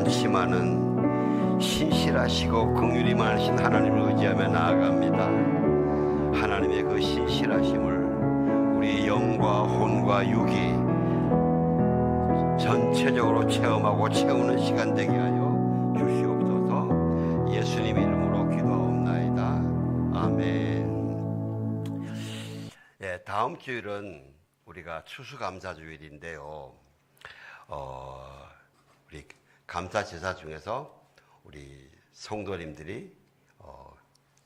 전심하는 신실하시고 긍휼이 많으신 하나님을 의지하며 나아갑니다. 하나님의 그 신실하심을 우리 영과 혼과 육이 전체적으로 체험하고 채우는 시간 되게 하여 주시옵소서. 예수님 이름으로 기도하옵나이다. 아멘. 다음 주일은 우리가 추수감사주일인데요. 우리 감사 제사 중에서 우리 성도님들이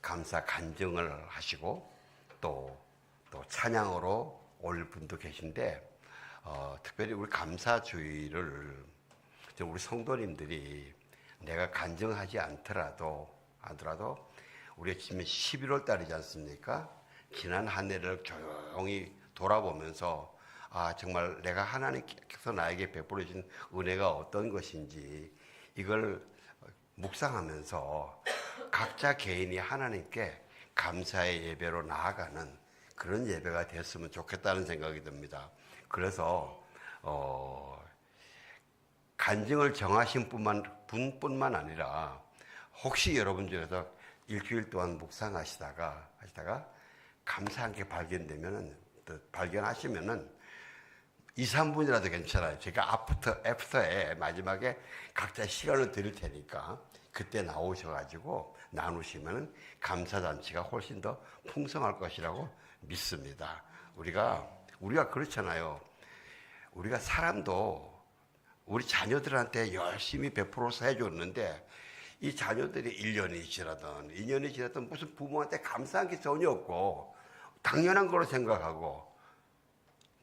감사 간증을 하시고 또 찬양으로 올 분도 계신데, 특별히 우리 감사주일을 우리 성도님들이 내가 간증하지 않더라도 우리가 지금 11월 달이지 않습니까? 지난 한 해를 조용히 돌아보면서 정말 내가 하나님께서 나에게 베풀어 주신 은혜가 어떤 것인지 이걸 묵상하면서 각자 개인이 하나님께 감사의 예배로 나아가는 그런 예배가 됐으면 좋겠다는 생각이 듭니다. 그래서 간증을 정하신 분뿐만 아니라 혹시 여러분 중에서 일주일 동안 묵상하시다가 감사한 게 발견하시면은 2, 3분이라도 괜찮아요. 제가 애프터에 마지막에 각자 시간을 드릴 테니까 그때 나오셔가지고 나누시면 감사잔치가 훨씬 더 풍성할 것이라고 믿습니다. 우리가 그렇잖아요. 우리가 사람도 우리 자녀들한테 열심히 베풀어서 해줬는데 이 자녀들이 1년이 지나든 2년이 지나든 무슨 부모한테 감사한 게 전혀 없고 당연한 거로 생각하고,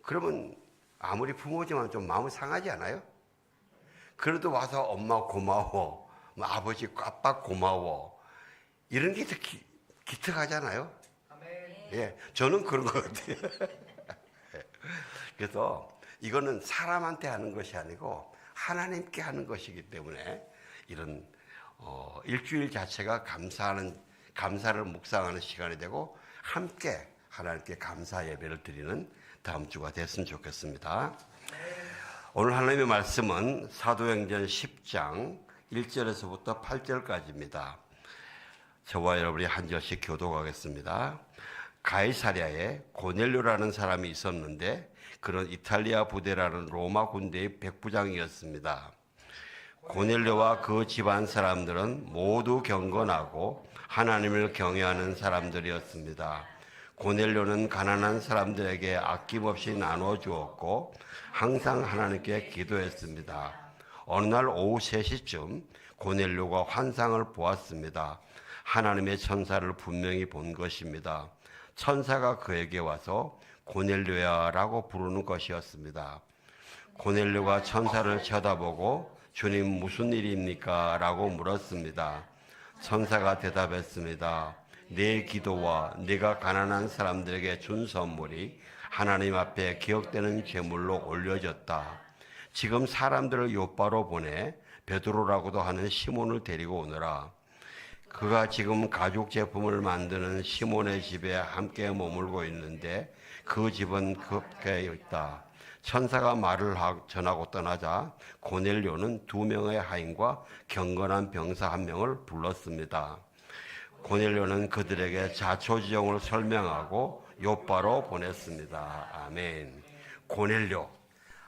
그러면 아무리 부모지만 좀 마음이 상하지 않아요? 그래도 와서 엄마 고마워, 아버지 아빠 고마워, 이런 게 더 기특하잖아요. 예, 저는 그런 것 같아요. 그래서 이거는 사람한테 하는 것이 아니고 하나님께 하는 것이기 때문에 이런 일주일 자체가 감사를 묵상하는 시간이 되고 함께 하나님께 감사 예배를 드리는 다음 주가 됐으면 좋겠습니다. 오늘 하나님의 말씀은 사도행전 10장 1절에서부터 8절까지입니다. 저와 여러분이 한 절씩 교독하겠습니다. 가이사랴에 고넬료라는 사람이 있었는데 그는 이탈리아 부대라는 로마 군대의 백부장이었습니다. 고넬료와 그 집안 사람들은 모두 경건하고 하나님을 경외하는 사람들이었습니다. 고넬료는 가난한 사람들에게 아낌없이 나눠 주었고 항상 하나님께 기도했습니다. 어느 날 오후 3시쯤 고넬료가 환상을 보았습니다. 하나님의 천사를 분명히 본 것입니다. 천사가 그에게 와서 고넬료야 라고 부르는 것이었습니다. 고넬료가 천사를 쳐다보고 주님 무슨 일입니까? 라고 물었습니다. 천사가 대답했습니다. 내 기도와 네가 가난한 사람들에게 준 선물이 하나님 앞에 기억되는 제물로 올려졌다. 지금 사람들을 요바로 보내 베드로라고도 하는 시몬을 데리고 오너라. 그가 지금 가죽 제품을 만드는 시몬의 집에 함께 머물고 있는데 그 집은 급게 있다. 천사가 말을 전하고 떠나자 고넬료는 2명의 하인과 경건한 병사 1명을 불렀습니다. 고넬료는 그들에게 자초지종을 설명하고 요바로 보냈습니다. 아멘. 고넬료,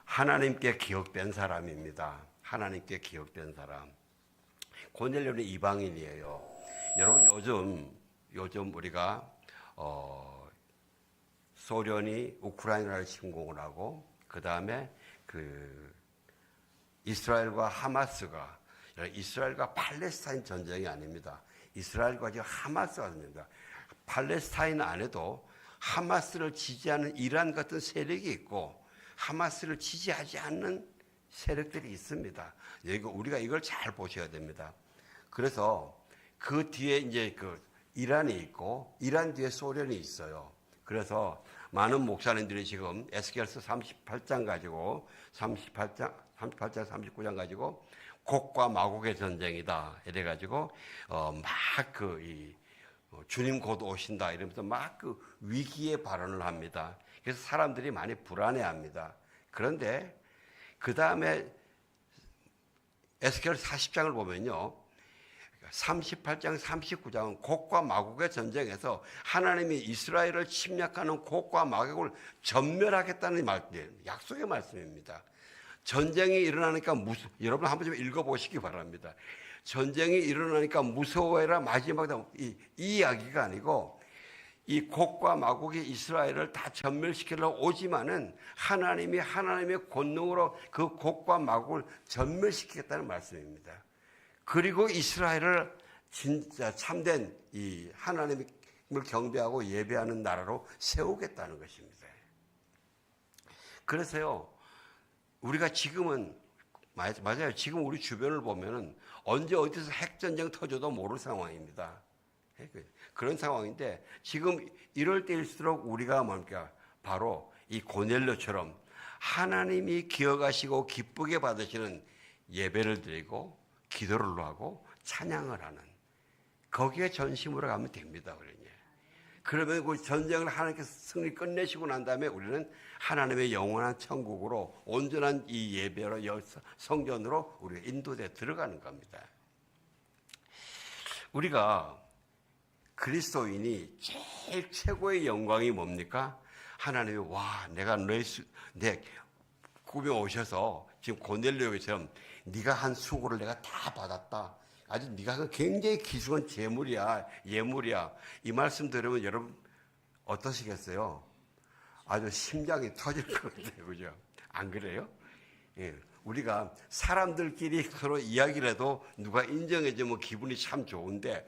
하나님께 기억된 사람입니다. 하나님께 기억된 사람. 고넬료는 이방인이에요. 여러분 요즘 우리가 소련이 우크라이나를 침공을 하고 그 다음에 이스라엘과 하마스가, 이스라엘과 팔레스타인 전쟁이 아닙니다. 이스라엘과 지금 하마스가 아닙니다. 팔레스타인 안에도 하마스를 지지하는 이란 같은 세력이 있고 하마스를 지지하지 않는 세력들이 있습니다. 우리가 이걸 잘 보셔야 됩니다. 그래서 그 뒤에 이제 이란이 있고 이란 뒤에 소련이 있어요. 그래서 많은 목사님들이 지금 에스겔서 38장 가지고 38장, 39장 가지고 곡과 마곡의 전쟁이다 이래가지고 주님 곧 오신다 이러면서 막 위기의 발언을 합니다. 그래서 사람들이 많이 불안해합니다. 그런데 그 다음에 에스겔 40장을 보면요. 38장, 39장은 곡과 마곡의 전쟁에서 하나님이 이스라엘을 침략하는 곡과 마곡을 전멸하겠다는 약속의 말씀입니다. 전쟁이 일어나니까 여러분 한번 좀 읽어보시기 바랍니다. 전쟁이 일어나니까 무서워해라 마지막에 이 이야기가 아니고 이 곡과 마곡이 이스라엘을 다 전멸시키려고 오지만은 하나님이 하나님의 권능으로 그 곡과 마곡을 전멸시키겠다는 말씀입니다. 그리고 이스라엘을 진짜 참된 이 하나님을 경배하고 예배하는 나라로 세우겠다는 것입니다. 그래서요, 우리가 지금은 맞아요. 지금 우리 주변을 보면은 언제 어디서 핵전쟁 터져도 모를 상황입니다. 그런 상황인데 지금 이럴 때일수록 우리가 뭡니까? 바로 이 고넬료처럼 하나님이 기억하시고 기쁘게 받으시는 예배를 드리고 기도를 하고 찬양을 하는 거기에 전심으로 가면 됩니다. 그러면 그 전쟁을 하나님께서 승리 끝내시고 난 다음에 우리는 하나님의 영원한 천국으로 온전한 이 예배로 성전으로 우리가 인도돼 들어가는 겁니다. 우리가 그리스도인이 제일 최고의 영광이 뭡니까? 하나님이 내 꿈에 오셔서 지금 고넬료처럼 네가 한 수고를 내가 다 받았다. 아주 네가 굉장히 귀중한 재물이야, 예물이야. 이 말씀 들으면 여러분 어떠시겠어요? 아주 심장이 터질 것 같아요, 그죠? 안 그래요? 예, 우리가 사람들끼리 서로 이야기를 해도 누가 인정해주면 기분이 참 좋은데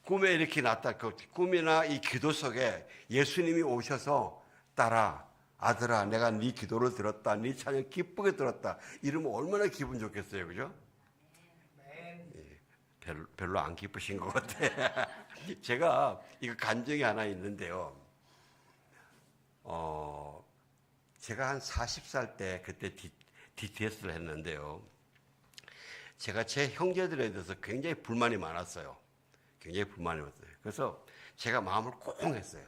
꿈에 이렇게 났다. 그 꿈이나 이 기도 속에 예수님이 오셔서 딸아, 아들아, 내가 네 기도를 들었다. 네 찬양 기쁘게 들었다. 이러면 얼마나 기분 좋겠어요, 그죠? 별로 안 기쁘신 것 같아. 제가 이거 간증이 하나 있는데요. 제가 한 40살 때 그때 DTS를 했는데요. 제가 제 형제들에 대해서 굉장히 불만이 많았어요. 그래서 제가 마음을 꽁 했어요.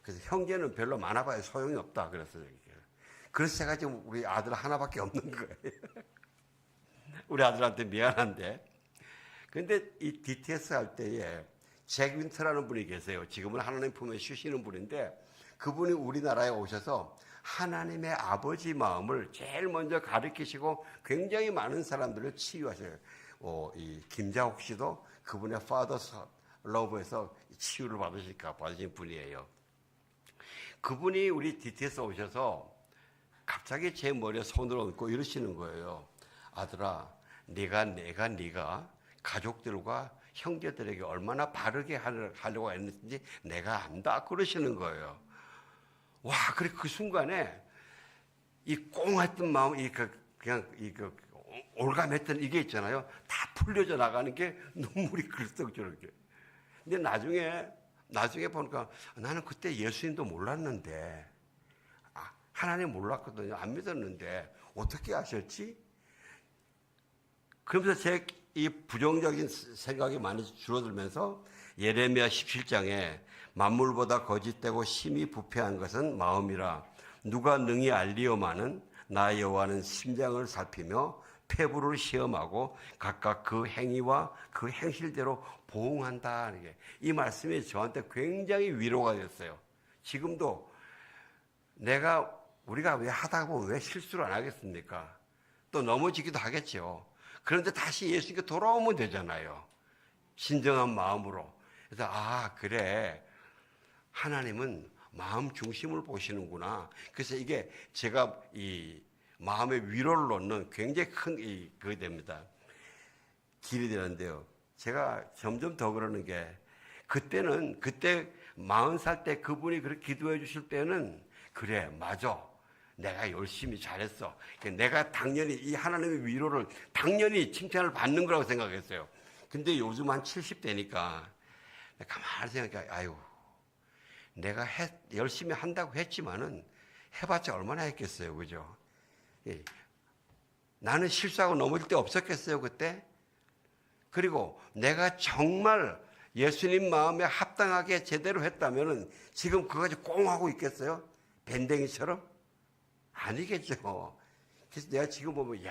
그래서 형제는 별로 많아봐야 소용이 없다 그랬어요. 그래서 제가 지금 우리 아들 하나밖에 없는 거예요. 우리 아들한테 미안한데. 근데 이 DTS 할 때에 잭 윈터라는 분이 계세요. 지금은 하나님 품에 쉬시는 분인데 그분이 우리나라에 오셔서 하나님의 아버지 마음을 제일 먼저 가르치시고 굉장히 많은 사람들을 치유하셔요. 이 김자옥 씨도 그분의 Father's Love에서 치유를 받으신 분이에요. 그분이 우리 DTS 오셔서 갑자기 제 머리에 손을 얹고 이러시는 거예요. 아들아, 네가 가족들과 형제들에게 얼마나 바르게 하려고 했는지 내가 안다 그러시는 거예요. 와, 그래 그 순간에 이 꽁했던 마음, 올감했던 이게 있잖아요. 다 풀려져 나가는 게 눈물이 글썩 저렇게. 근데 나중에 보니까 나는 그때 예수님도 몰랐는데, 하나님 몰랐거든요. 안 믿었는데 어떻게 아셨지? 그러면서 제 이 부정적인 생각이 많이 줄어들면서 예레미야 17장에 만물보다 거짓되고 심히 부패한 것은 마음이라 누가 능히 알리오마는 나 여호와는 심장을 살피며 폐부를 시험하고 각각 그 행위와 그 행실대로 보응한다. 이 말씀이 저한테 굉장히 위로가 됐어요. 지금도 우리가 왜 하다 보면 왜 실수를 안 하겠습니까? 또 넘어지기도 하겠죠. 그런데 다시 예수님께 돌아오면 되잖아요. 진정한 마음으로. 그래서 그래. 하나님은 마음 중심을 보시는구나. 그래서 이게 제가 이 마음의 위로를 얻는 굉장히 큰 그게 됩니다. 길이 되는데요. 제가 점점 더 그러는 게 그때 40살 때 그분이 그렇게 기도해 주실 때는 그래, 맞아. 내가 열심히 잘했어. 내가 당연히 이 하나님의 위로를 당연히 칭찬을 받는 거라고 생각했어요. 근데 요즘 한 70대니까 가만히 생각해, 내가 열심히 한다고 했지만은 해봤자 얼마나 했겠어요, 그죠? 나는 실수하고 넘어질 때 없었겠어요, 그때? 그리고 내가 정말 예수님 마음에 합당하게 제대로 했다면은 지금 그거 가지고 꽁하고 있겠어요? 밴댕이처럼? 아니겠죠. 그래서 내가 지금 보면,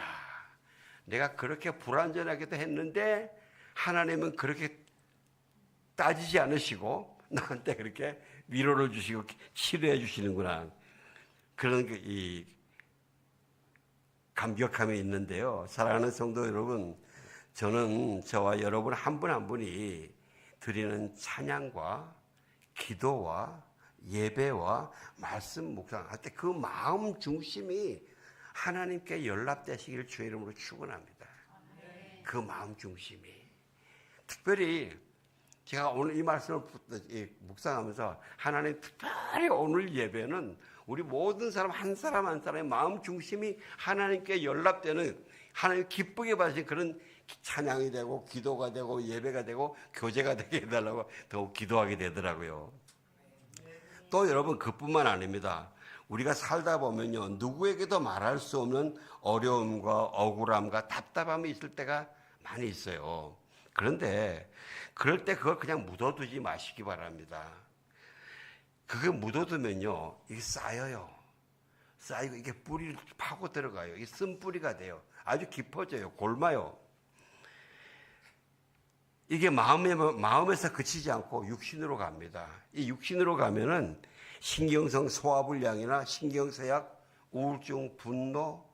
내가 그렇게 불완전하게도 했는데 하나님은 그렇게 따지지 않으시고 나한테 그렇게 위로를 주시고 치료해 주시는구나. 그런 이 감격함이 있는데요. 사랑하는 성도 여러분, 저는 저와 여러분 한 분 한 분이 드리는 찬양과 기도와 예배와 말씀 묵상할 때 그 마음 중심이 하나님께 연락되시기를 주의 이름으로 축원합니다. 그 마음 중심이. 특별히 제가 오늘 이 말씀을 묵상하면서 하나님 특별히 오늘 예배는 우리 모든 사람 한 사람 한 사람의 마음 중심이 하나님께 연락되는, 하나님 기쁘게 받으신 그런 찬양이 되고 기도가 되고 예배가 되고 교제가 되게 해달라고 더욱 기도하게 되더라고요. 또 여러분, 그뿐만 아닙니다. 우리가 살다 보면요, 누구에게도 말할 수 없는 어려움과 억울함과 답답함이 있을 때가 많이 있어요. 그런데 그럴 때 그걸 그냥 묻어두지 마시기 바랍니다. 그게 묻어두면요, 이게 쌓여요. 쌓이고 이게 뿌리를 파고 들어가요. 이게 쓴뿌리가 돼요. 아주 깊어져요. 골마요. 이게 마음에서 그치지 않고 육신으로 갑니다. 이 육신으로 가면은 신경성 소화불량이나 신경쇠약, 우울증, 분노,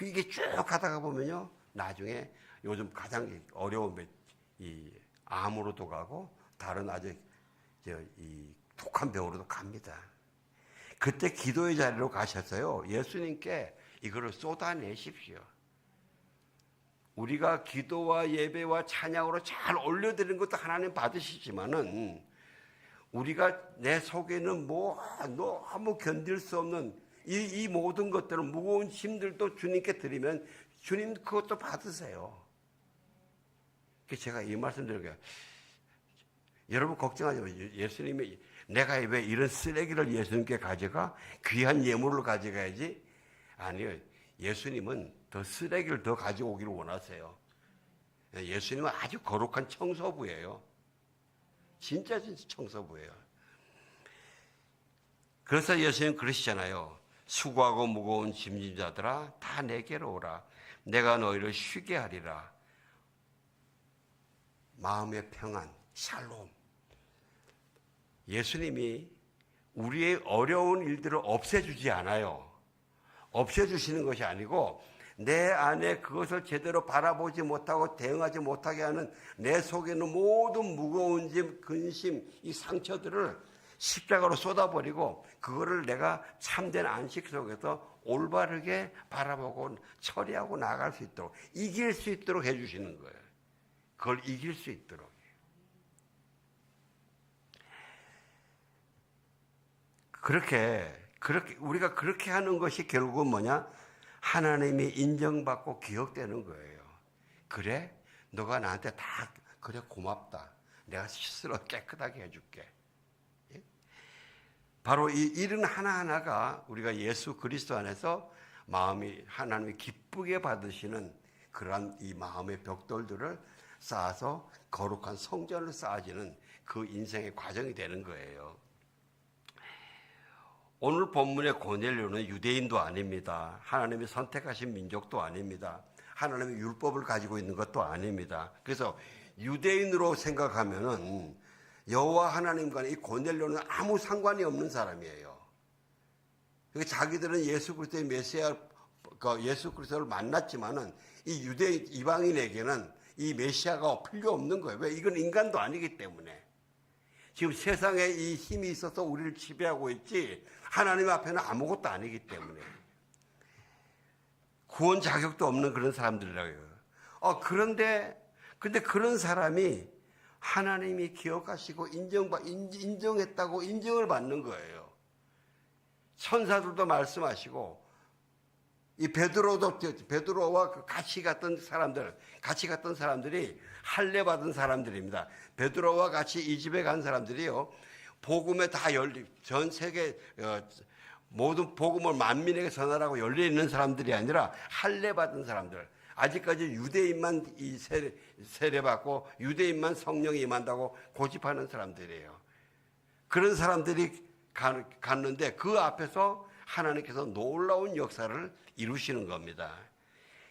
이게 쭉 가다가 보면요, 나중에 요즘 가장 어려운 이 암으로도 가고 다른 아주 이 독한 병으로도 갑니다. 그때 기도의 자리로 가셔서요, 예수님께 이거를 쏟아내십시오. 우리가 기도와 예배와 찬양으로 잘 올려드리는 것도 하나님 받으시지만은 우리가 내 속에는 너무 견딜 수 없는 이 모든 것들은 무거운 짐들도 주님께 드리면 주님 그것도 받으세요. 그래서 제가 이 말씀 드린 거예요. 여러분 걱정하지 마세요. 예수님이 내가 왜 이런 쓰레기를 예수님께 가져가? 귀한 예물을 가져가야지? 아니요. 예수님은 더 쓰레기를 더 가져오기를 원하세요. 예수님은 아주 거룩한 청소부예요. 진짜 청소부예요. 그래서 예수님 그러시잖아요. 수고하고 무거운 짐진 자들아 다 내게로 오라. 내가 너희를 쉬게 하리라. 마음의 평안, 샬롬. 예수님이 우리의 어려운 일들을 없애주지 않아요. 없애주시는 것이 아니고 내 안에 그것을 제대로 바라보지 못하고 대응하지 못하게 하는 내 속에 있는 모든 무거운 짐, 근심, 이 상처들을 십자가로 쏟아버리고 그거를 내가 참된 안식 속에서 올바르게 바라보고 처리하고 나갈 수 있도록, 이길 수 있도록 해주시는 거예요. 그걸 이길 수 있도록. 그렇게 우리가 그렇게 하는 것이 결국은 뭐냐? 하나님이 인정받고 기억되는 거예요. 그래? 너가 나한테 다 그래 고맙다. 내가 스스로 깨끗하게 해줄게. 예? 바로 이 일은 하나하나가 우리가 예수 그리스도 안에서 하나님이 기쁘게 받으시는 그러한 이 마음의 벽돌들을 쌓아서 거룩한 성전을 쌓아지는 그 인생의 과정이 되는 거예요. 오늘 본문의 고넬료는 유대인도 아닙니다. 하나님이 선택하신 민족도 아닙니다. 하나님의 율법을 가지고 있는 것도 아닙니다. 그래서 유대인으로 생각하면은 여호와 하나님과는 이 고넬료는 아무 상관이 없는 사람이에요. 자기들은 예수 그리스도의 메시아, 예수 그리스도를 만났지만은 이 유대인 이방인에게는 이 메시아가 필요 없는 거예요. 왜? 이건 인간도 아니기 때문에. 지금 세상에 이 힘이 있어서 우리를 지배하고 있지 하나님 앞에는 아무것도 아니기 때문에 구원 자격도 없는 그런 사람들이라고요. 근데 그런 사람이 하나님이 기억하시고 인정했다고 인정을 받는 거예요. 천사들도 말씀하시고 이 베드로와 같이 갔던 사람들이 할례 받은 사람들입니다. 베드로와 같이 이 집에 간 사람들이요, 복음에 다 전 세계 모든 복음을 만민에게 전하라고 열려 있는 사람들이 아니라 할례 받은 사람들. 아직까지 유대인만 이 세례 받고 유대인만 성령이 임한다고 고집하는 사람들이에요. 그런 사람들이 갔는데 그 앞에서 하나님께서 놀라운 역사를 이루시는 겁니다.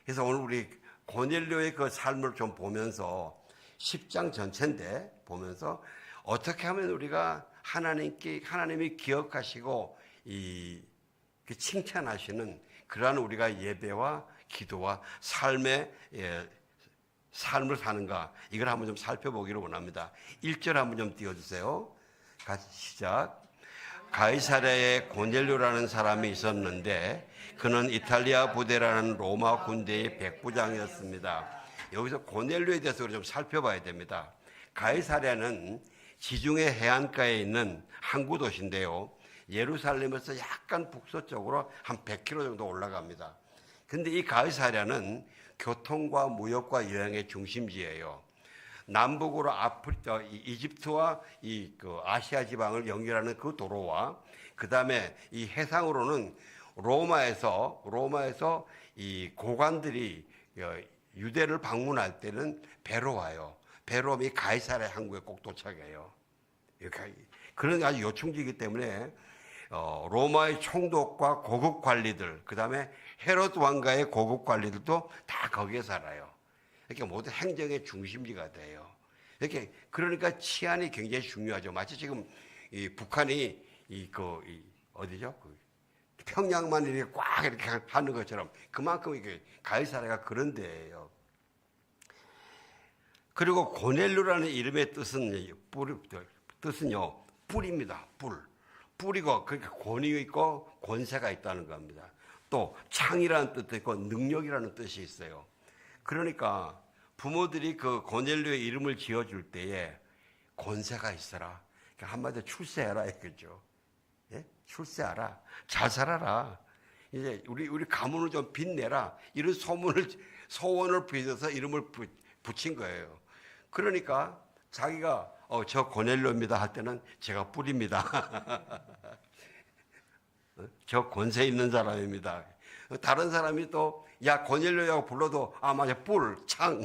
그래서 오늘 우리 고넬료의 그 삶을 좀 보면서 10장 전체인데 보면서 어떻게 하면 우리가 하나님이 기억하시고 칭찬하시는 그러한 우리가 예배와 기도와 삶의 삶을 사는가, 이걸 한번 좀 살펴보기를 원합니다. 1절 한번 좀 띄워주세요. 같이 시작. 가이사랴에 고넬료라는 사람이 있었는데 그는 이탈리아 부대라는 로마 군대의 백부장이었습니다. 여기서 고넬료에 대해서 우리 좀 살펴봐야 됩니다. 가이사랴는 지중해 해안가에 있는 항구 도시인데요, 예루살렘에서 약간 북서쪽으로 한 100km 정도 올라갑니다. 근데 이 가이사랴는 교통과 무역과 여행의 중심지예요. 남북으로 이집트와 그 아시아 지방을 연결하는 그 도로와 그 다음에 이 해상으로는 로마에서 이 고관들이 유대를 방문할 때는 배로 와요. 배로 오면 가이사랴 항구에 꼭 도착해요. 그런 아주 요충지이기 때문에 로마의 총독과 고급 관리들, 그 다음에 헤롯 왕가의 고급 관리들도 다 거기에 살아요. 이렇게 모든 행정의 중심지가 돼요. 이렇게 그러니까 치안이 굉장히 중요하죠. 마치 지금 이 북한이 어디죠? 평양만 이렇게 꽉 이렇게 하는 것처럼 그만큼 이게 가이사랴가 그런 데예요. 그리고 고넬료라는 이름의 뜻은요, 뿔입니다. 뿔이고, 그러니까 권위 있고 권세가 있다는 겁니다. 또 창이라는 뜻도 있고 능력이라는 뜻이 있어요. 그러니까 부모들이 그 고넬료의 이름을 지어줄 때에 권세가 있어라, 그러니까 한마디로 출세해라 했겠죠. 예? 출세하라, 잘 살아라, 이제 우리 가문을 좀 빛내라, 이런 소원을 빌어서 이름을 붙인 거예요. 그러니까 자기가 저 고넬료입니다 할 때는 제가 뿔입니다. 저 권세 있는 사람입니다. 다른 사람이 또 야 고넬료라고 불러도 맞아, 뿔, 창,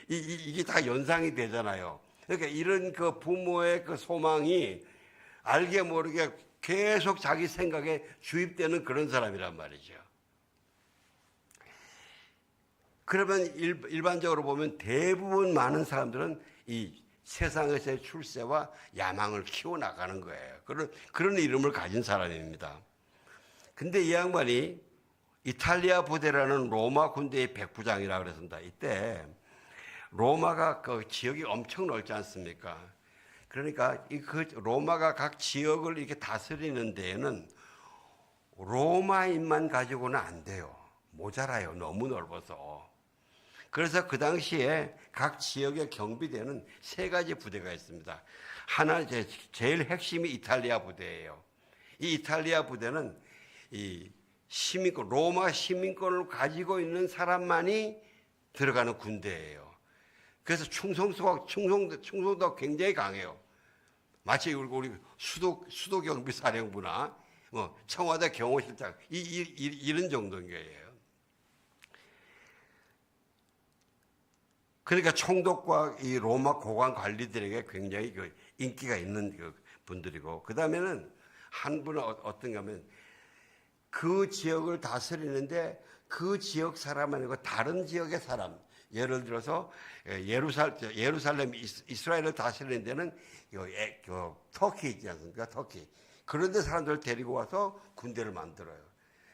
이게 다 연상이 되잖아요. 그러니까 이런 그 부모의 그 소망이 알게 모르게 계속 자기 생각에 주입되는 그런 사람이란 말이죠. 그러면 일반적으로 보면 대부분 많은 사람들은 이 세상에서의 출세와 야망을 키워나가는 거예요. 그런 이름을 가진 사람입니다. 근데 이 양반이 이탈리아 부대라는 로마 군대의 백부장이라고 그랬습니다. 이때 로마가 그 지역이 엄청 넓지 않습니까? 그러니까 그 로마가 각 지역을 이렇게 다스리는 데에는 로마인만 가지고는 안 돼요. 모자라요. 너무 넓어서. 그래서 그 당시에 각 지역의 경비대는 3가지 부대가 있습니다. 하나, 제일 핵심이 이탈리아 부대예요. 이 이탈리아 부대는 이 시민권, 로마 시민권을 가지고 있는 사람만이 들어가는 군대예요. 그래서 충성도가 굉장히 강해요. 마치 우리 수도 경비 사령부나 청와대 경호실장 이런 정도인 거예요. 그러니까 총독과 이 로마 고관 관리들에게 굉장히 인기가 있는 분들이고, 그 다음에는 한 분은 어떤가 하면 그 지역을 다스리는데 그 지역 사람 아니고 다른 지역의 사람, 예를 들어서 예루살렘 이스라엘을 다스리는 데는 터키 있지 않습니까? 터키. 그런데 사람들을 데리고 와서 군대를 만들어요.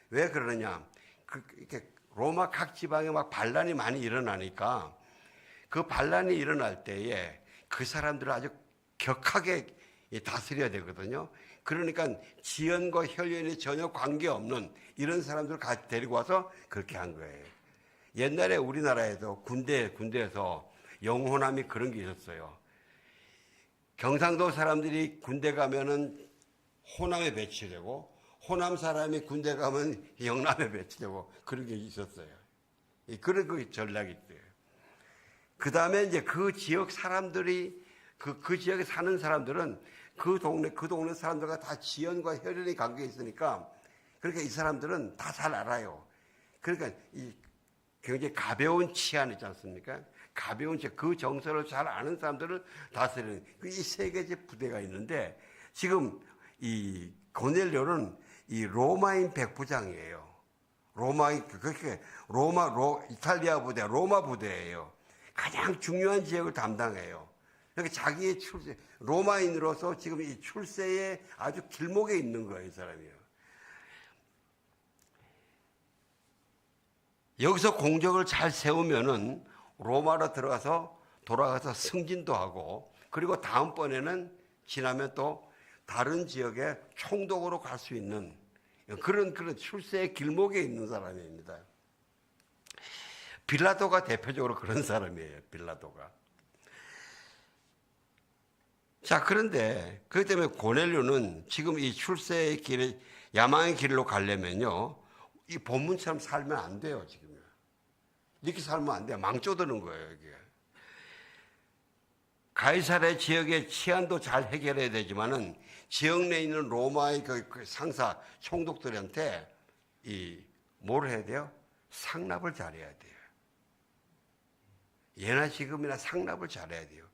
왜 그러느냐? 이렇게 로마 각 지방에 막 반란이 많이 일어나니까 그 반란이 일어날 때에 그 사람들을 아주 격하게 다스려야 되거든요. 그러니까 지연과 혈연이 전혀 관계없는 이런 사람들을 데리고 와서 그렇게 한 거예요. 옛날에 우리나라에도 군대에서 영호남이 그런 게 있었어요. 경상도 사람들이 군대 가면은 호남에 배치되고, 호남 사람이 군대 가면 영남에 배치되고, 그런 게 있었어요. 그런 그 전략이 있어요. 그 다음에 이제 그 지역 사람들이, 그 지역에 사는 사람들은 그 동네 사람들과 다 지연과 혈연이 관계가 있으니까, 그러니까 이 사람들은 다 잘 알아요. 그러니까 굉장히 가벼운 치안 있지 않습니까? 가벼운 치안, 그 정서를 잘 아는 사람들을 다스리는 이 3개의 부대가 있는데, 지금 이 고넬료는 이 로마인 백부장이에요. 그렇게 이탈리아 부대, 로마 부대예요. 가장 중요한 지역을 담당해요. 그러니까 자기의 로마인으로서 지금 이 출세의 아주 길목에 있는 거예요, 이 사람이요. 여기서 공적을 잘 세우면은 로마로 돌아가서 승진도 하고, 그리고 다음번에는 지나면 또 다른 지역에 총독으로 갈 수 있는 그런 출세의 길목에 있는 사람입니다. 빌라도가 대표적으로 그런 사람이에요. 빌라도가. 자, 그런데 그렇기 때문에 고넬료는 지금 이 출세의 길에, 야망의 길로 가려면요, 이 본문처럼 살면 안 돼요. 지금 이렇게 살면 안 돼요. 망쳐드는 거예요. 이게. 가이사랴 지역의 치안도 잘 해결해야 되지만은 지역 내에 있는 로마의 그 상사 총독들한테 뭘 해야 돼요? 상납을 잘해야 돼요. 예나 지금이나 상납을 잘해야 돼요.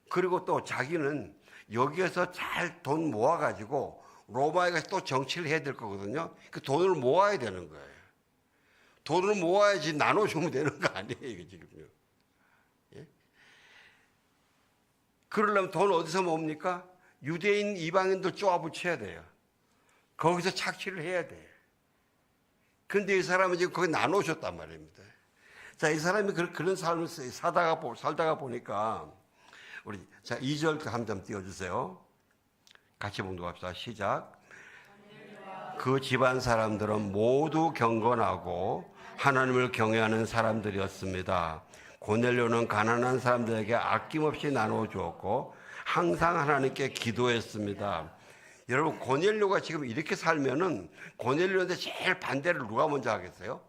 그리고 또 자기는 여기에서 잘 돈 모아가지고 로마에 가서 또 정치를 해야 될 거거든요. 그 돈을 모아야 되는 거예요. 돈을 모아야지 나눠주면 되는 거 아니에요, 이게 지금요. 예? 그러려면 돈 어디서 모읍니까? 유대인, 이방인들 쪼아붙여야 돼요. 거기서 착취를 해야 돼요. 근데 이 사람은 지금 거기 나눠줬단 말입니다. 자, 이 사람이 그런 삶을 살다가 보니까, 자, 2절 한 점 띄워주세요. 같이 봉독합시다. 시작. 그 집안 사람들은 모두 경건하고 하나님을 경외하는 사람들이었습니다. 고넬료는 가난한 사람들에게 아낌없이 나누어 주었고 항상 하나님께 기도했습니다. 여러분, 고넬료가 지금 이렇게 살면은 고넬료한테 제일 반대를 누가 먼저 하겠어요?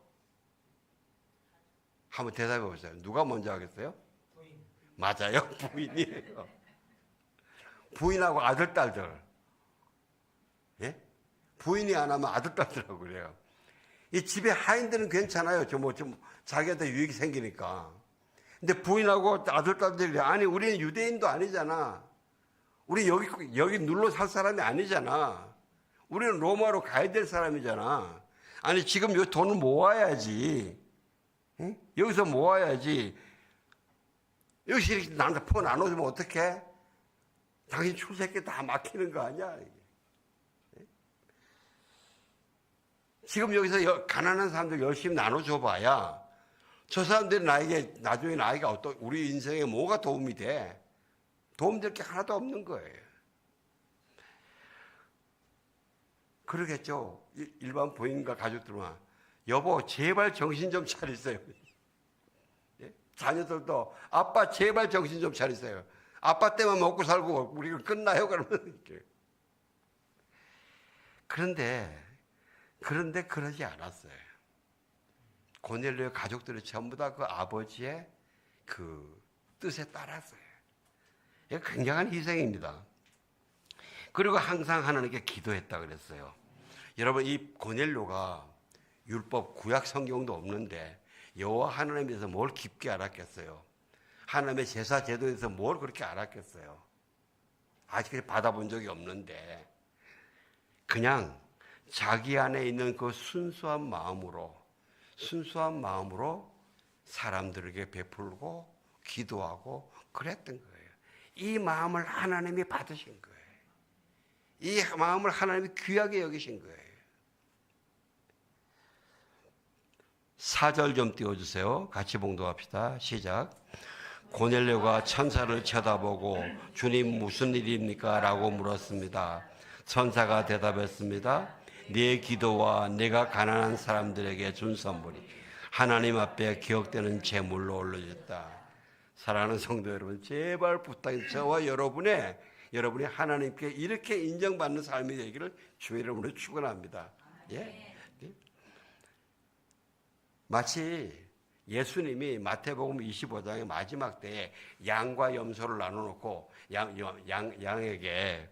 한번 대답해 보세요. 누가 먼저 하겠어요? 부인. 맞아요. 부인이에요. 부인하고 아들, 딸들. 예? 부인이 안 하면 아들, 딸들하고 그래요. 이 집에 하인들은 괜찮아요. 좀 자기한테 유익이 생기니까. 근데 부인하고 아들, 딸들이, 아니, 우리는 유대인도 아니잖아. 우리 여기 눌러 살 사람이 아니잖아. 우리는 로마로 가야 될 사람이잖아. 아니, 지금 요 돈을 모아야지. 응? 여기서 모아야지. 여기서 이렇게 나한테 퍼 나눠주면 어떡해? 당신 출세기 다 막히는 거 아니야? 지금 여기서 가난한 사람들 열심히 나눠줘봐야 저 사람들이 나중에 나이가 우리 인생에 뭐가 도움이 돼? 도움될 게 하나도 없는 거예요. 그러겠죠. 일반 부인과 가족들만. 여보, 제발 정신 좀 차리세요. 예? 자녀들도 아빠 제발 정신 좀 차리세요. 아빠 때만 먹고 살고 우리가 끝나요? 그러면 이렇게. 그런데 그러지 않았어요. 고넬료의 가족들이 전부 다 그 아버지의 그 뜻에 따랐어요. 이거 굉장한 희생입니다. 그리고 항상 하나님께 기도했다 그랬어요. 여러분, 이 고넬료가 율법 구약 성경도 없는데 여호와 하나님에서 뭘 깊게 알았겠어요? 하나님의 제사 제도에서 뭘 그렇게 알았겠어요? 아직 받아본 적이 없는데 그냥 자기 안에 있는 그 순수한 마음으로 사람들에게 베풀고 기도하고 그랬던 거예요. 이 마음을 하나님이 받으신 거예요. 이 마음을 하나님이 귀하게 여기신 거예요. 4절 좀 띄워주세요. 같이 봉독합시다. 시작. 고넬료가 천사를 쳐다보고 주님 무슨 일입니까? 라고 물었습니다. 천사가 대답했습니다. 네 기도와 내가 가난한 사람들에게 준 선물이 하나님 앞에 기억되는 제물로 올려졌다. 사랑하는 성도 여러분, 제발 부탁해 저와 여러분이 하나님께 이렇게 인정받는 삶이 되기를 주의 이름으로 축원합니다. 예? 마치 예수님이 마태복음 25장의 마지막 때에 양과 염소를 나눠놓고 양에게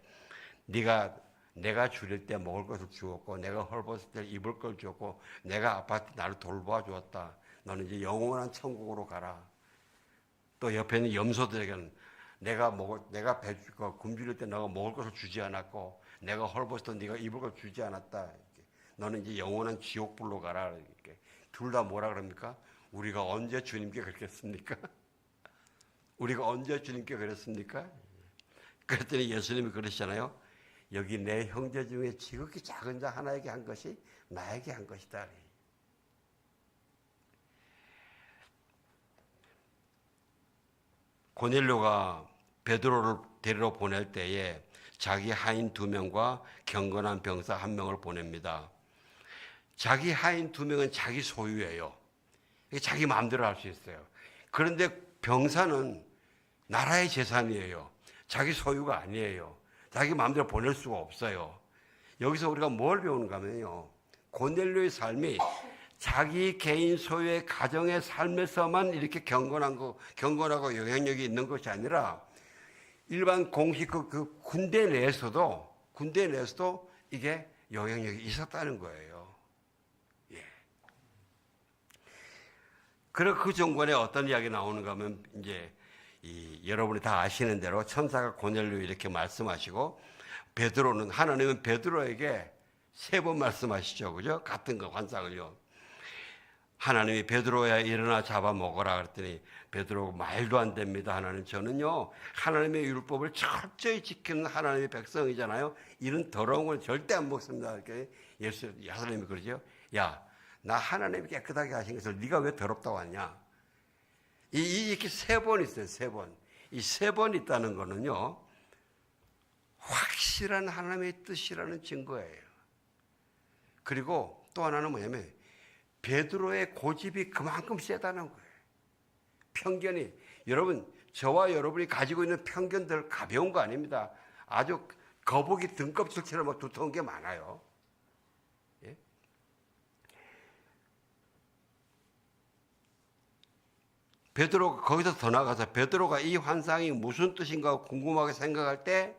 내가 줄일 때 먹을 것을 주었고 내가 헐벗을 때 입을 걸 주었고 내가 아파할 때 나를 돌보아 주었다. 너는 이제 영원한 천국으로 가라. 또 옆에 있는 염소들에게는 내가 굶주릴 때 너가 먹을 것을 주지 않았고 내가 헐벗을 때 네가 입을 걸 주지 않았다. 너는 이제 영원한 지옥불로 가라. 이렇게. 둘 다 뭐라 그럽니까? 우리가 언제 주님께 그랬습니까? 우리가 언제 주님께 그랬습니까? 그랬더니 예수님이 그러시잖아요. 여기 내 형제 중에 지극히 작은 자 하나에게 한 것이 나에게 한 것이다. 고넬료가 베드로를 데리러 보낼 때에 자기 하인 2명과 경건한 병사 1명을 보냅니다. 자기 하인 2명은 자기 소유예요. 자기 마음대로 할 수 있어요. 그런데 병사는 나라의 재산이에요. 자기 소유가 아니에요. 자기 마음대로 보낼 수가 없어요. 여기서 우리가 뭘 배우는가 하면요. 고넬료의 삶이 자기 개인 소유의 가정의 삶에서만 이렇게 경건하고 영향력이 있는 것이 아니라 일반 공식 그 군대 내에서도 이게 영향력이 있었다는 거예요. 예. 그리고 그 정권에 어떤 이야기 나오는가 하면 이제 여러분이 다 아시는 대로 천사가 고넬료 이렇게 말씀하시고 하나님은 베드로에게 3번 말씀하시죠. 그죠? 같은 거 환상을요. 하나님이 베드로야 일어나 잡아먹어라 그랬더니 베드로가 말도 안 됩니다. 하나님 저는요 하나님의 율법을 철저히 지키는 하나님의 백성이잖아요. 이런 더러운 걸 절대 안 먹습니다. 이렇게 하나님이 그러죠. 야, 나 하나님이 깨끗하게 하신 것을 네가 왜 더럽다고 하냐. 이렇게 3번 있어요. 3번. 이 3번 있다는 거는요 확실한 하나님의 뜻이라는 증거예요. 그리고 또 하나는 뭐냐면 베드로의 고집이 그만큼 세다는 거예요. 편견이. 여러분, 저와 여러분이 가지고 있는 편견들 가벼운 거 아닙니다. 아주 거북이 등껍질처럼 막 두터운 게 많아요. 예? 베드로가 거기서 더 나가서 베드로가 이 환상이 무슨 뜻인가 궁금하게 생각할 때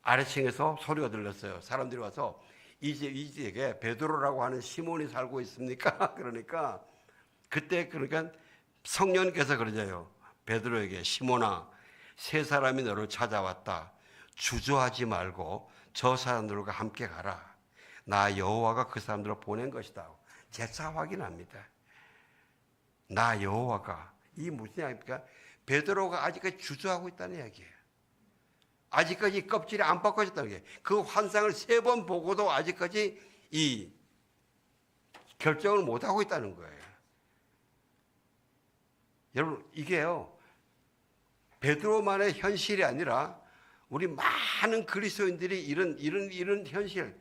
아래층에서 소리가 들렸어요. 사람들이 와서 이 지역에 베드로라고 하는 시몬이 살고 있습니까? 그러니까 성령께서 그러잖아요. 베드로에게 시몬아 3 너를 찾아왔다. 주저하지 말고 저 사람들과 함께 가라. 나 여호와가 그 사람들을 보낸 것이다. 재차 확인합니다. 나 여호와가. 이 무슨 이야기입니까? 베드로가 아직까지 주저하고 있다는 이야기예요. 아직까지 껍질이 안 벗겨졌다는 게 그 환상을 3번 보고도 아직까지 이 결정을 못하고 있다는 거예요. 여러분 이게요 베드로만의 현실이 아니라 우리 많은 그리스도인들이 이런 현실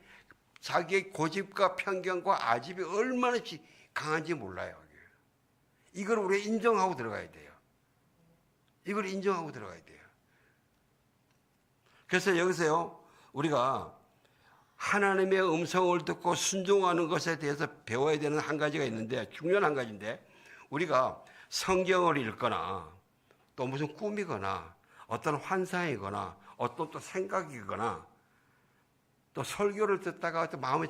자기의 고집과 편견과 아집이 얼마나 강한지 몰라요. 이걸 우리가 인정하고 들어가야 돼요. 이걸 인정하고 들어가야 돼요. 그래서 여기서요, 우리가 하나님의 음성을 듣고 순종하는 것에 대해서 배워야 되는 한 가지가 있는데, 중요한 한 가지인데, 우리가 성경을 읽거나, 또 무슨 꿈이거나, 어떤 환상이거나, 어떤 또 생각이거나, 또 설교를 듣다가 또 마음이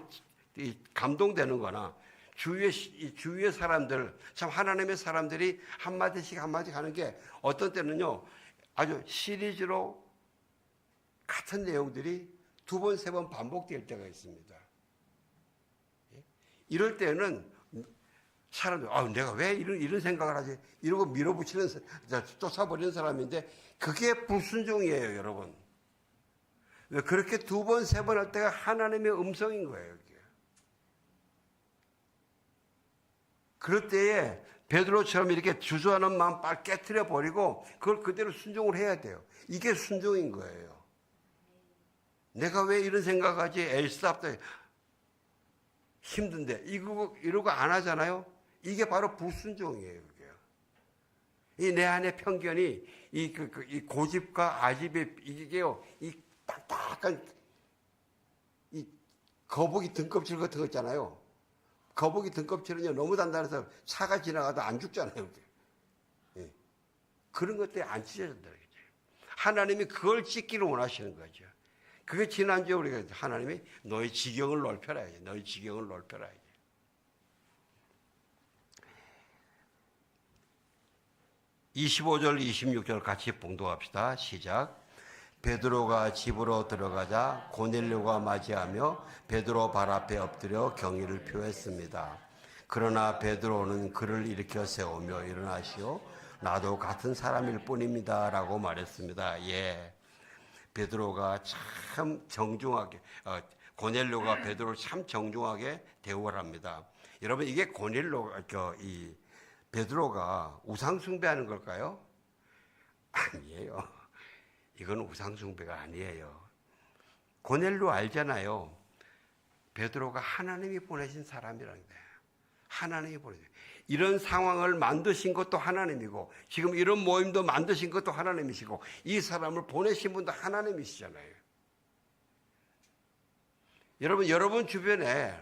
감동되는 거나, 주위의 사람들, 참 하나님의 사람들이 한마디씩 하는 게 어떤 때는요, 아주 시리즈로 같은 내용들이 2번, 3번 반복될 때가 있습니다. 이럴 때는 사람들, 내가 왜 이런 생각을 하지? 이러고 밀어붙이는, 쫓아버리는 사람인데, 그게 불순종이에요, 여러분. 그렇게 2번, 3번 할 때가 하나님의 음성인 거예요, 이게. 그럴 때에 베드로처럼 이렇게 주저하는 마음 빨리 깨트려 버리고 그걸 그대로 순종을 해야 돼요. 이게 순종인 거예요. 내가 왜 이런 생각하지? 엘스답도 힘든데 이러고 안 하잖아요. 이게 바로 불순종이에요. 이 내 안의 편견이 이 고집과 아집의 이게요. 이 딱딱한 이 거북이 등껍질 같은 거 있잖아요. 거북이 등껍질은요 너무 단단해서 차가 지나가도 안 죽잖아요. 예. 그런 것 때문에 안 찢어진다. 하나님이 그걸 찢기를 원하시는 거죠. 그게 지난주에 우리가 하나님이 너의 지경을 넓혀라. 너의 지경을 넓혀라. 25절, 26절 같이 봉독합시다. 시작. 베드로가 집으로 들어가자 고넬료가 맞이하며 베드로 발 앞에 엎드려 경의를 표했습니다. 그러나 베드로는 그를 일으켜 세우며 일어나시오. 나도 같은 사람일 뿐입니다. 라고 말했습니다. 예. 베드로가 참 정중하게, 고넬료가 베드로를 참 정중하게 대우를 합니다. 여러분, 이게 이 베드로가 우상숭배하는 걸까요? 아니에요. 이건 우상숭배가 아니에요. 고넬료 알잖아요. 베드로가 하나님이 보내신 사람이라는 거예요. 하나님이 보내신. 이런 상황을 만드신 것도 하나님이고, 지금 이런 모임도 만드신 것도 하나님이시고, 이 사람을 보내신 분도 하나님이시잖아요. 여러분 주변에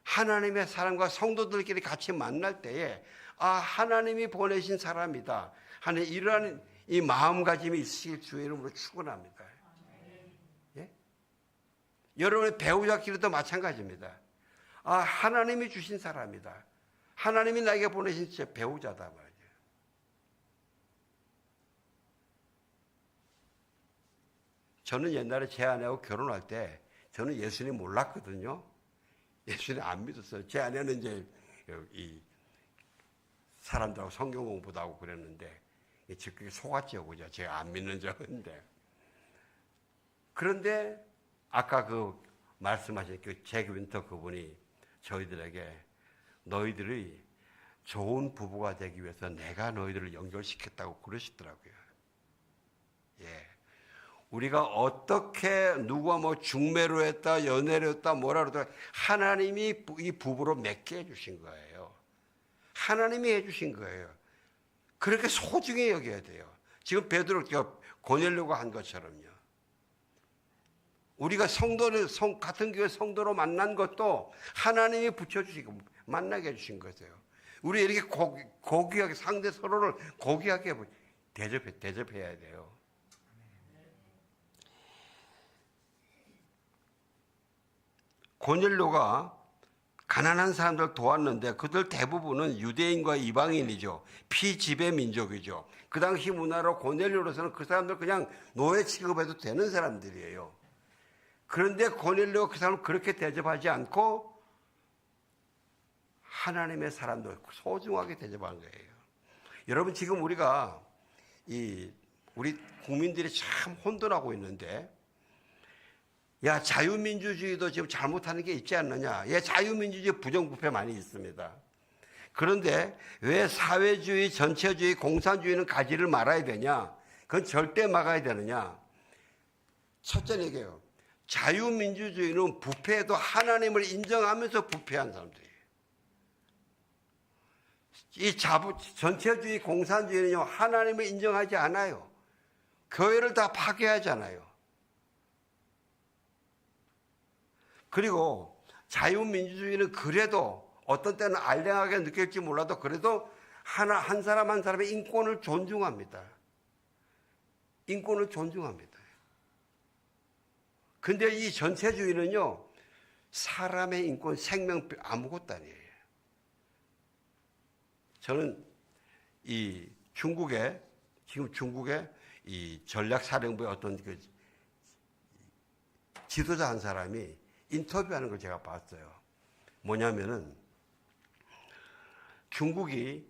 하나님의 사람과 성도들끼리 같이 만날 때에, 아, 하나님이 보내신 사람이다 하는 이러한 이 마음가짐이 있으실 주의 이름으로 축원합니다. 예? 여러분의 배우자끼리도 마찬가지입니다. 아, 하나님이 주신 사람이다. 하나님이 나에게 보내신 제 배우자다 말이에요. 저는 옛날에 제 아내하고 결혼할 때 저는 예수님 몰랐거든요. 예수님 안 믿었어요. 제 아내는 이제 이 사람들하고 성경 공부도 하고 그랬는데 그게 속았죠, 그죠? 제가 안 믿는 적인데. 그런데 아까 그 말씀하신 그 잭 윈터 그분이 저희들에게 너희들이 좋은 부부가 되기 위해서 내가 너희들을 연결시켰다고 그러시더라고요. 예. 우리가 어떻게 누가 뭐 중매로 했다, 연애로 했다, 뭐라 그러더라 하나님이 이 부부로 맺게 해주신 거예요. 하나님이 해주신 거예요. 그렇게 소중히 여겨야 돼요. 지금 베드로가 고넬료가 한 것처럼요. 우리가 같은 교회 성도로 만난 것도 하나님이 붙여주시고 만나게 해주신 거예요. 우리 이렇게 고귀하게 상대 서로를 고귀하게 대접해야 돼요. 고넬료가 가난한 사람들 도왔는데 그들 대부분은 유대인과 이방인이죠. 피지배 민족이죠. 그 당시 문화로 고넬료로서는 그 사람들 그냥 노예 취급해도 되는 사람들이에요. 그런데 고넬료가 그 사람을 그렇게 대접하지 않고 하나님의 사람들 소중하게 대접한 거예요. 여러분, 지금 우리가 우리 국민들이 참 혼돈하고 있는데, 야, 자유민주주의도 지금 잘못하는 게 있지 않느냐? 예, 자유민주주의 부정부패 많이 있습니다. 그런데 왜 사회주의, 전체주의, 공산주의는 가지를 말아야 되냐? 그건 절대 막아야 되느냐? 첫째 얘기예요. 자유민주주의는 부패해도 하나님을 인정하면서 부패한 사람들이에요. 이 전체주의, 공산주의는요, 하나님을 인정하지 않아요. 교회를 다 파괴하잖아요. 그리고 자유민주주의는 그래도 어떤 때는 알량하게 느낄지 몰라도 그래도 한 사람 한 사람의 인권을 존중합니다. 인권을 존중합니다. 근데 이 전체주의는요, 사람의 인권, 생명 아무것도 아니에요. 저는 지금 중국의 이 전략사령부의 어떤 그 지도자 한 사람이 인터뷰하는 걸 제가 봤어요. 뭐냐면은 중국이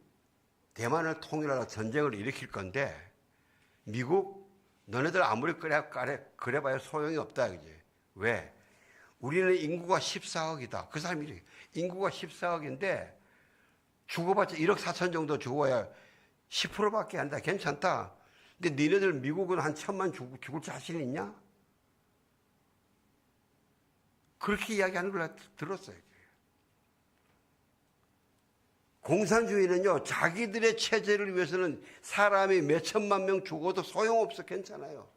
대만을 통일하러 전쟁을 일으킬 건데 미국 너네들 아무리 그래봐야 소용이 없다. 그지? 왜? 우리는 인구가 14억이다. 그 사람이 이렇게 인구가 14억인데 죽어봤자 1억 4천 정도 죽어야 10%밖에 안 돼. 괜찮다. 근데 니네들 미국은 한 1,000만 죽을 자신 있냐? 그렇게 이야기하는 걸 들었어요. 공산주의는요, 자기들의 체제를 위해서는 사람이 몇 천만 명 죽어도 소용없어. 괜찮아요.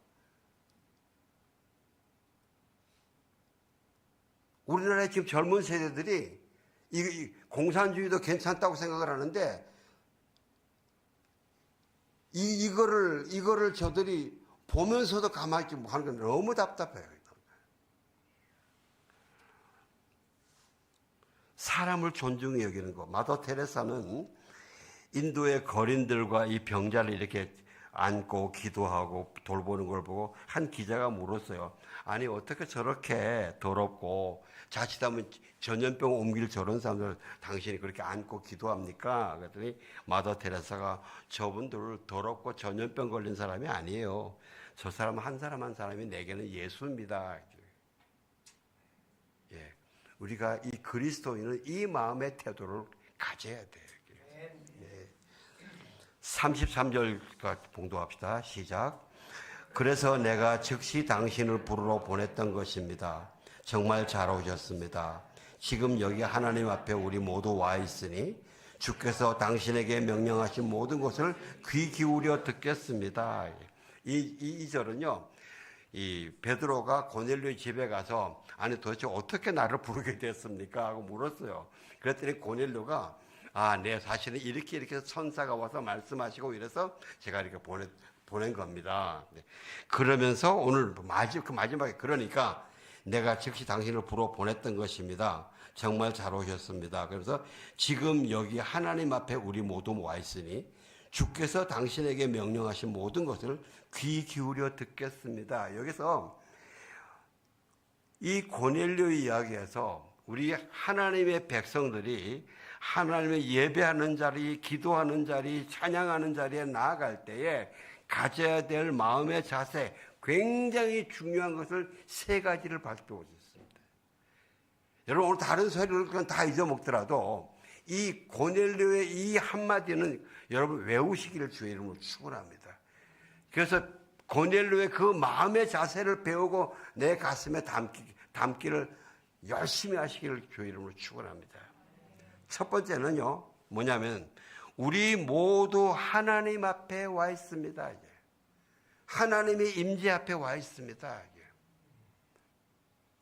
우리나라의 지금 젊은 세대들이 이 공산주의도 괜찮다고 생각을 하는데 이거를 저들이 보면서도 가만히 있지 못하는 건 너무 답답해요. 사람을 존중히 여기는 거. 마더 테레사는 인도의 거린들과 이 병자를 이렇게 안고 기도하고 돌보는 걸 보고 한 기자가 물었어요. 아니 어떻게 저렇게 더럽고 자칫하면 전염병 옮길 저런 사람들 당신이 그렇게 안고 기도합니까? 그랬더니 마더 테레사가 저분들 더럽고 전염병 걸린 사람이 아니에요. 저 사람 한 사람 한 사람이 내게는 예수입니다. 예, 우리가 이 그리스도인은 이 마음의 태도를 가져야 돼요. 예. 33절 봉독합시다. 시작. 그래서 내가 즉시 당신을 부르러 보냈던 것입니다. 정말 잘 오셨습니다. 지금 여기 하나님 앞에 우리 모두 와 있으니 주께서 당신에게 명령하신 모든 것을 귀 기울여 듣겠습니다. 이 절은요, 이 베드로가 고넬료의 집에 가서 아니 도대체 어떻게 나를 부르게 됐습니까? 하고 물었어요. 그랬더니 고넬료가 네, 사실은 이렇게 천사가 와서 말씀하시고 이래서 제가 이렇게 보낸 겁니다. 그러면서 오늘 마지막에 그러니까 내가 즉시 당신을 부러 보냈던 것입니다. 정말 잘 오셨습니다. 그래서 지금 여기 하나님 앞에 우리 모두 와 있으니 주께서 당신에게 명령하신 모든 것을 귀 기울여 듣겠습니다. 여기서 이 고넬료 이야기에서 우리 하나님의 백성들이 하나님의 예배하는 자리, 기도하는 자리, 찬양하는 자리에 나아갈 때에 가져야 될 마음의 자세, 굉장히 중요한 것을 세 가지를 밝히고 있습니다. 여러분 오늘 다른 소리를 그냥 다 잊어먹더라도 이 고넬료의 이 한마디는 여러분 외우시기를 주의 이름으로 축원합니다. 그래서 고넬료의 그 마음의 자세를 배우고 내 가슴에 담기를 열심히 하시기를 주의 이름으로 축원합니다. 첫 번째는요, 뭐냐면 우리 모두 하나님 앞에 와 있습니다. 하나님의 임재 앞에 와 있습니다.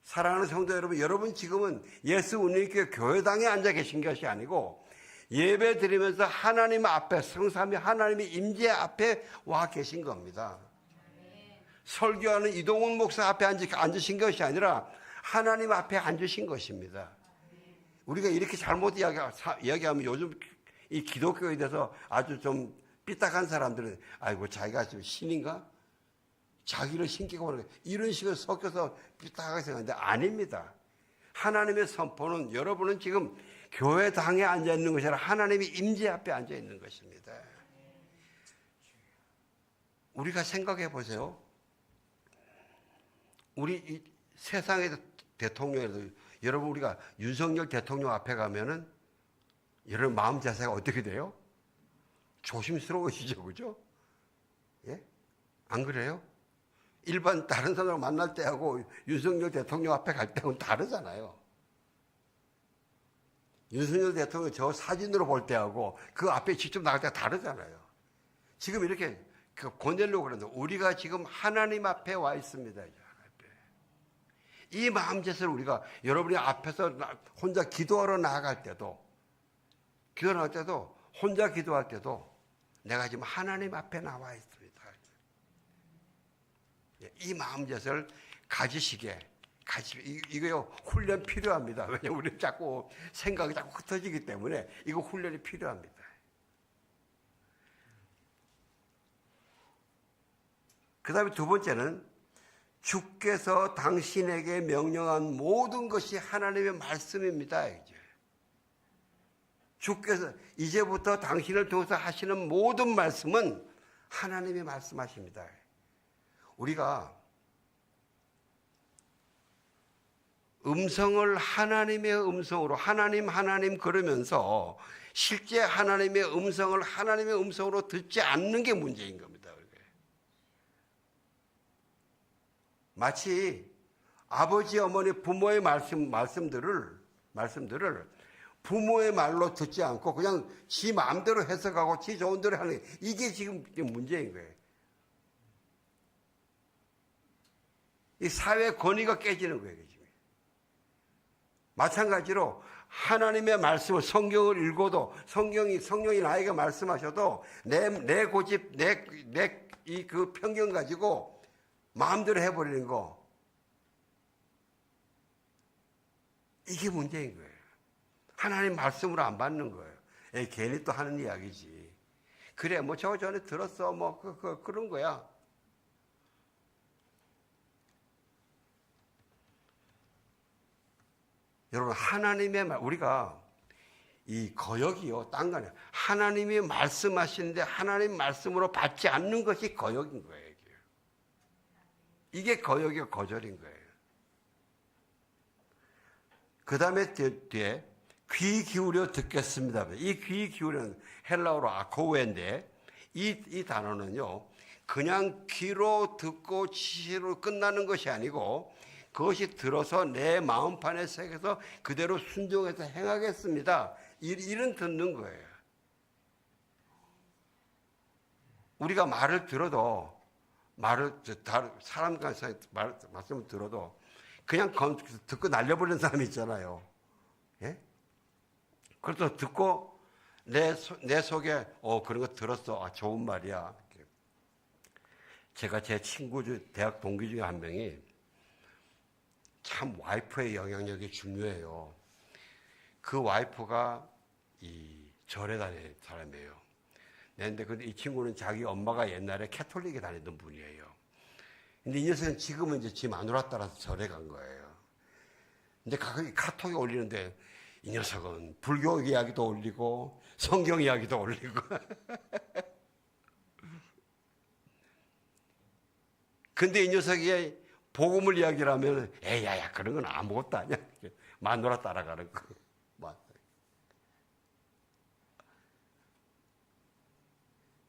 사랑하는 성도 여러분, 여러분 지금은 예수 운명교회 교회당에 앉아 계신 것이 아니고 예배 드리면서 하나님 앞에, 성삼위 하나님의 임재 앞에 와 계신 겁니다. 설교하는 이동훈 목사 앞에 앉으신 것이 아니라 하나님 앞에 앉으신 것입니다. 우리가 이렇게 잘못 이야기하면 요즘 이 기독교에 대해서 아주 좀 삐딱한 사람들은 아이고 자기가 좀 신인가? 자기를 신기고 그러는 이런 식으로 섞여서 삐딱하게 생각하는데 아닙니다. 하나님의 선포는 여러분은 지금 교회당에 앉아 있는 것이 아니라 하나님의 임재 앞에 앉아 있는 것입니다. 우리가 생각해 보세요. 우리 이 세상의 대통령에도 여러분 우리가 윤석열 대통령 앞에 가면은 여러분 마음 자세가 어떻게 돼요? 조심스러우시죠, 그죠? 예? 안 그래요? 일반 다른 사람을 만날 때하고 윤석열 대통령 앞에 갈 때하고는 다르잖아요. 윤석열 대통령 저 사진으로 볼 때하고 그 앞에 직접 나갈 때가 다르잖아요. 지금 이렇게 고넬료 그러는데 우리가 지금 하나님 앞에 와 있습니다. 이 마음 자세를 우리가 여러분이 앞에서 혼자 기도하러 나아갈 때도 혼자 기도할 때도 내가 지금 하나님 앞에 나와 있습니다. 이 마음 자세를 이거요 훈련 필요합니다. 왜냐하면 우리 자꾸 생각이 자꾸 흩어지기 때문에 이거 훈련이 필요합니다. 그 다음에 두 번째는 주께서 당신에게 명령한 모든 것이 하나님의 말씀입니다. 주께서 이제부터 당신을 통해서 하시는 모든 말씀은 하나님의 말씀하십니다. 우리가 음성을 하나님의 음성으로 하나님 그러면서 실제 하나님의 음성을 하나님의 음성으로 듣지 않는 게 문제인 겁니다. 마치 아버지, 어머니, 부모의 말씀들을 부모의 말로 듣지 않고 그냥 지 마음대로 해석하고 지 좋은 대로 하는 이게 지금 문제인 거예요. 이 사회 권위가 깨지는 거예요. 지금. 마찬가지로 하나님의 말씀을 성경을 읽어도 성령이 나에게 말씀하셔도 내 고집 그 편견 가지고 마음대로 해버리는 거 이게 문제인 거예요. 하나님 말씀으로 안 받는 거예요. 괜히 또 하는 이야기지. 그래, 뭐 저 전에 들었어, 뭐 그런 거야. 여러분, 하나님의 말, 우리가 이 거역이요, 딴 거 아니에요. 하나님이 말씀하시는데 하나님 말씀으로 받지 않는 것이 거역인 거예요. 이게 거역이고 거절인 거예요. 그 다음에 뒤에 귀 기울여 듣겠습니다. 이 귀 기울여는 헬라어로 아코우인데 이 단어는요, 그냥 귀로 듣고 지시로 끝나는 것이 아니고 그것이 들어서 내 마음판에 새겨서 그대로 순종해서 행하겠습니다. 이런 듣는 거예요. 우리가 말을 들어도 사람과 말씀을 들어도 그냥 듣고 날려버리는 사람이 있잖아요. 예? 그래서 듣고 내 속에 그런 거 들었어. 아, 좋은 말이야. 제가 제 친구 대학 동기 중에 한 명이 참 와이프의 영향력이 중요해요. 그 와이프가 이 절에 다니는 사람이에요. 근데 이 친구는 자기 엄마가 옛날에 캐톨릭에 다니던 분이에요. 근데 이 녀석은 지금은 이제 지 마누라 따라서 절에 간 거예요. 근데 카톡에 올리는데 이 녀석은 불교 이야기도 올리고 성경 이야기도 올리고 근데 이 녀석이 복음을 이야기를 하면 야야 그런 건 아무것도 아니야. 마누라 따라가는 거.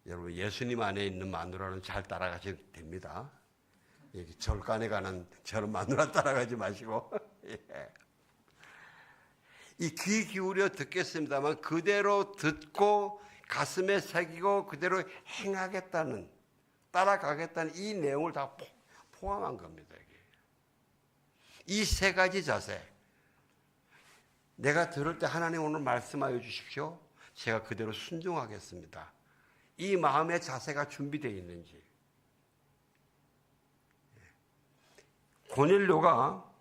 여러분, 예수님 안에 있는 마누라는 잘 따라가시면 됩니다. 절간에 가는 저런 마누라 따라가지 마시고. 예. 이 귀 기울여 듣겠습니다만 그대로 듣고 가슴에 새기고 그대로 행하겠다는, 따라가겠다는 이 내용을 다 포함한 겁니다. 이 세 가지 자세. 내가 들을 때 하나님 오늘 말씀하여 주십시오. 제가 그대로 순종하겠습니다. 이 마음의 자세가 준비되어 있는지. 고넬료가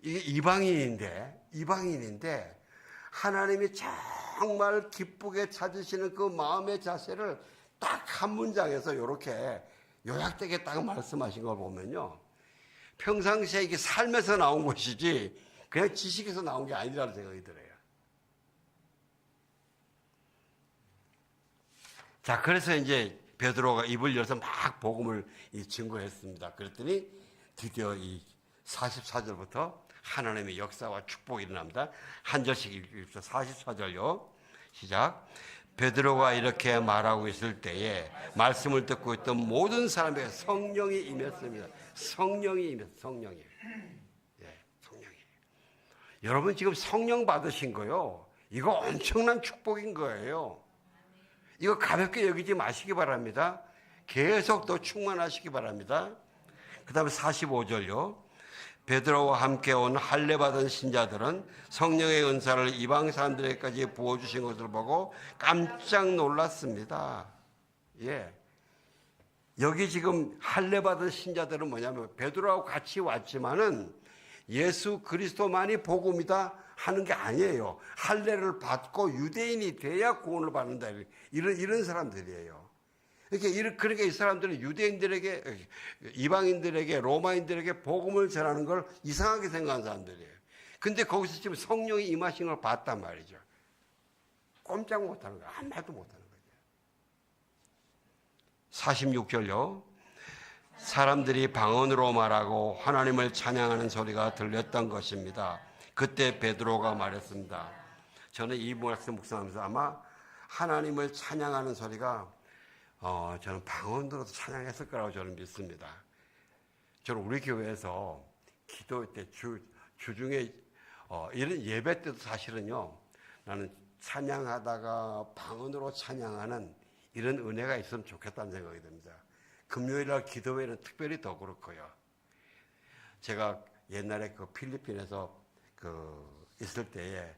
이게 이방인인데 하나님이 정말 기쁘게 찾으시는 그 마음의 자세를 딱 한 문장에서 이렇게 요약되게 딱 말씀하신 걸 보면요, 평상시에 이게 삶에서 나온 것이지 그냥 지식에서 나온 게 아니라는 생각이 들어요. 자, 그래서 이제 베드로가 입을 열어서 막 복음을 증거했습니다. 그랬더니 드디어 이 44절부터 하나님의 역사와 축복이 일어납니다. 한 절씩 읽읍시다. 44절요. 시작. 베드로가 이렇게 말하고 있을 때에 말씀을 듣고 있던 모든 사람에게 성령이 임했습니다. 성령이. 예, 성령이. 여러분 지금 성령 받으신 거요. 이거 엄청난 축복인 거예요. 이거 가볍게 여기지 마시기 바랍니다. 계속 더 충만하시기 바랍니다. 그 다음에 45절요. 베드로와 함께 온 할례 받은 신자들은 성령의 은사를 이방 사람들에게까지 부어주신 것을 보고 깜짝 놀랐습니다. 예. 여기 지금 할례 받은 신자들은 뭐냐면 베드로하고 같이 왔지만은 예수 그리스도만이 복음이다 하는 게 아니에요. 할례를 받고 유대인이 돼야 구원을 받는다. 이런 사람들이에요. 그러니까 이 사람들은 유대인들에게, 이방인들에게, 로마인들에게 복음을 전하는 걸 이상하게 생각하는 사람들이에요. 근데 거기서 지금 성령이 임하신 걸 봤단 말이죠. 꼼짝 못하는 거예요. 한 말도 못하는 거죠. 46절요. 사람들이 방언으로 말하고 하나님을 찬양하는 소리가 들렸던 것입니다. 그때 베드로가 말했습니다. 저는 이 말씀 묵상하면서 아마 하나님을 찬양하는 소리가 저는 방언으로도 찬양했을 거라고 저는 믿습니다. 저는 우리 교회에서 기도 때 주중에 이런 예배 때도 사실은요, 나는 찬양하다가 방언으로 찬양하는 이런 은혜가 있으면 좋겠다는 생각이 듭니다. 금요일날 기도회는 특별히 더 그렇고요. 제가 옛날에 그 필리핀에서 있을 때에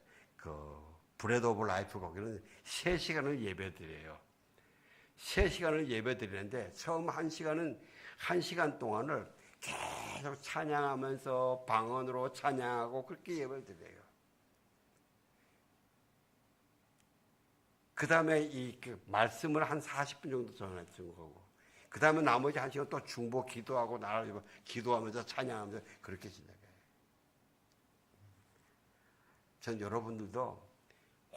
브레드 오브 라이프 거기는 3시간을 예배드려요. 3시간을 예배드리는데 처음 1시간 동안을 계속 찬양하면서 방언으로 찬양하고 그렇게 예배드려요. 그 다음에 그 말씀을 한 40분 정도 전했던 거고, 그 다음에 나머지 1시간 또 중보 기도하고 나를 기도하면서 찬양하면서 그렇게 지내요. 전 여러분들도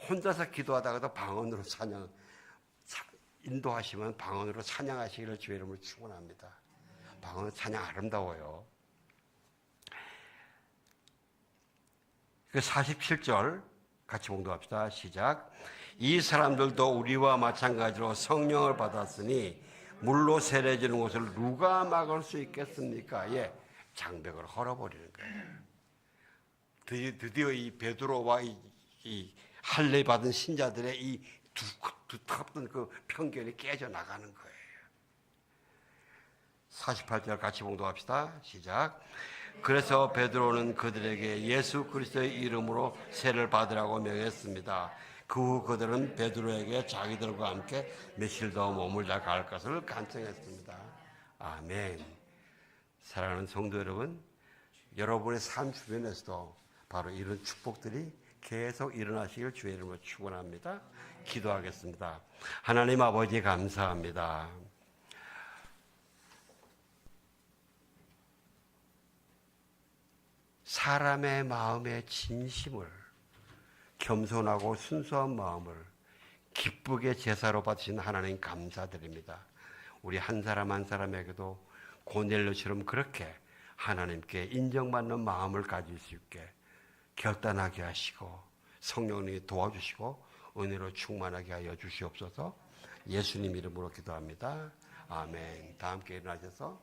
혼자서 기도하다가도 방언으로 인도하시면 방언으로 찬양하시기를 주의 이름으로 축원합니다. 방언 찬양 아름다워요. 그 47절 같이 봉독합시다. 시작. 이 사람들도 우리와 마찬가지로 성령을 받았으니 물로 세례지는 곳을 누가 막을 수 있겠습니까? 예, 장벽을 헐어버리는 거예요. 드디어 이 베드로와 이 할례 받은 신자들의 이 두텁던 그 편견이 깨져 나가는 거예요. 48절 같이 봉독합시다. 시작. 그래서 베드로는 그들에게 예수 그리스도의 이름으로 세례를 받으라고 명했습니다. 그 후 그들은 베드로에게 자기들과 함께 며칠 더 머물다 갈 것을 간청했습니다. 아멘. 사랑하는 성도 여러분, 여러분의 삶 주변에서도 바로 이런 축복들이 계속 일어나시길 주의 이름으로 축원합니다. 기도하겠습니다. 하나님 아버지 감사합니다. 사람의 마음의 진심을, 겸손하고 순수한 마음을 기쁘게 제사로 받으신 하나님 감사드립니다. 우리 한 사람 한 사람에게도 고넬료처럼 그렇게 하나님께 인정받는 마음을 가질 수 있게 결단하게 하시고 성령님이 도와주시고 은혜로 충만하게 하여 주시옵소서. 예수님 이름으로 기도합니다. 아멘. 다 함께 일어나셔서